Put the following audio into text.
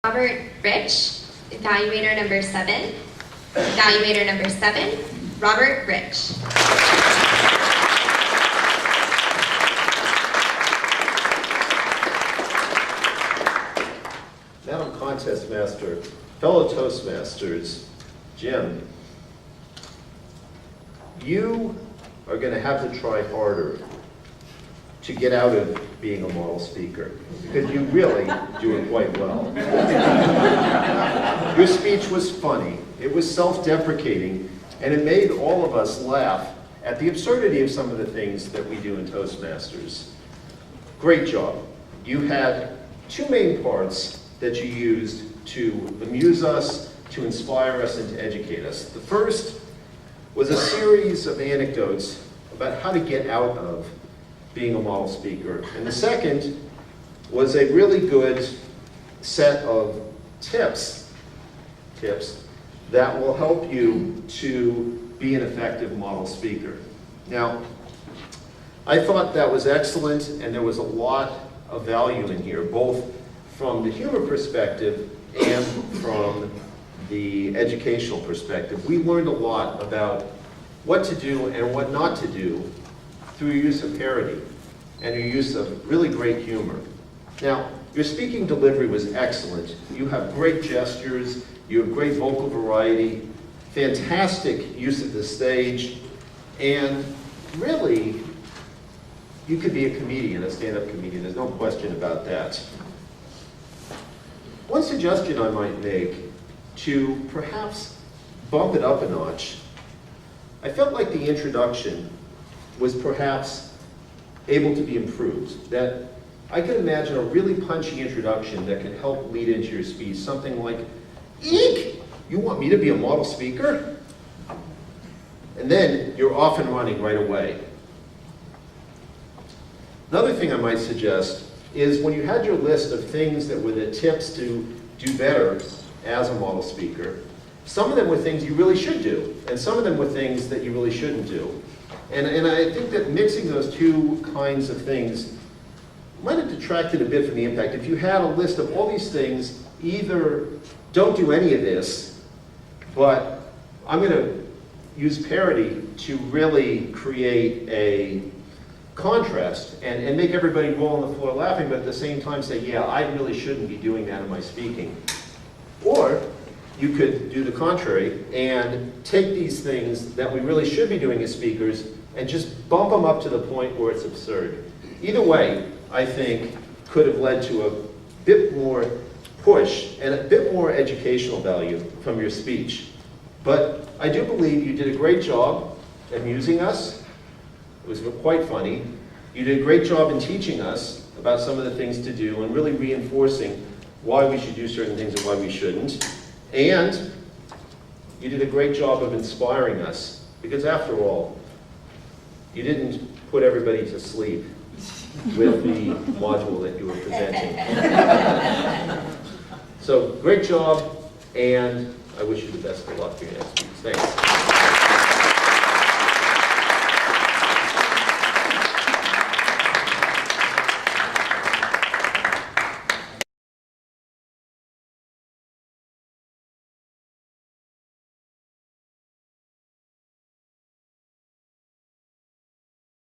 Robert Rich, evaluator number 7. Evaluator number 7, Robert Rich. Madam Contest Master, fellow Toastmasters, Jim, you are going to have to try harder to get out of being a model speaker, because you really do it quite well. Your speech was funny, it was self-deprecating, and it made all of us laugh at the absurdity of some of the things that we do in Toastmasters. Great job. You had two main parts that you used to amuse us, to inspire us, and to educate us. The first was a series of anecdotes about how to get out of being a model speaker. And the second was a really good set of tips that will help you to be an effective model speaker. Now, I thought that was excellent, and there was a lot of value in here, both from the humor perspective and from the educational perspective. We learned a lot about what to do and what not to do through your use of parody and your use of really great humor. Now, your speaking delivery was excellent. You have great gestures, you have great vocal variety, fantastic use of the stage, and really, you could be a comedian, a stand-up comedian. There's no question about that. One suggestion I might make to perhaps bump it up a notch, I felt like the introduction was perhaps able to be improved. That I can imagine a really punchy introduction that can help lead into your speech. Something like, "Eek! You want me to be a model speaker?" And then you're off and running right away. Another thing I might suggest is when you had your list of things that were the tips to do better as a model speaker, some of them were things you really should do, and some of them were things that you really shouldn't do. And I think that mixing those two kinds of things might have detracted a bit from the impact. If you had a list of all these things, either don't do any of this, but I'm going to use parody to really create a contrast and make everybody roll on the floor laughing, but at the same time say, yeah, I really shouldn't be doing that in my speaking. Or you could do the contrary and take these things that we really should be doing as speakers and just bump them up to the point where it's absurd. Either way, I think, could have led to a bit more push and a bit more educational value from your speech. But I do believe you did a great job amusing us. It was quite funny. You did a great job in teaching us about some of the things to do and really reinforcing why we should do certain things and why we shouldn't. And you did a great job of inspiring us, because after all, you didn't put everybody to sleep with the module that you were presenting. So great job, and I wish you the best of luck for your next week. Thanks.